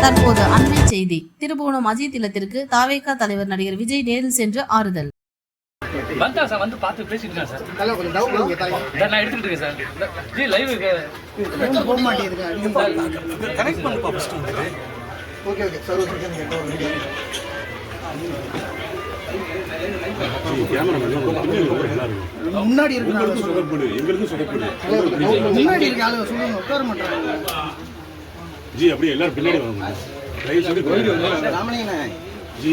தற்போது அண்மை செய்தி. திருபுவனம் அஜித் இல்லத்திற்கு தாவேகா தலைவர் நடிகர் விஜய் நேரில் சென்று ஆறுதல். வந்தா சார், வந்து பார்த்து பேசிட்டு இருக்கேன் சார். நான் எடுத்துட்டு இருக்கேன் சார். ஜி லைவ் போக மாட்டேங்குது. கனெக்ட் பண்ணுப்பா ஃபர்ஸ்ட் வந்து. Okay okay sir. முன்னாடி இருக்க ஆளு சொல்லப்படு, எங்களுக்கு சொல்லப்படு. முன்னாடி இருக்க ஆளு சொல்லுங்க, உட்கார மாட்டாங்க. ஜி அப்படியே எல்லாரும் பின்னாடி வாங்க. லைவ் சொல்லி ராமலிங்கண்ணே जी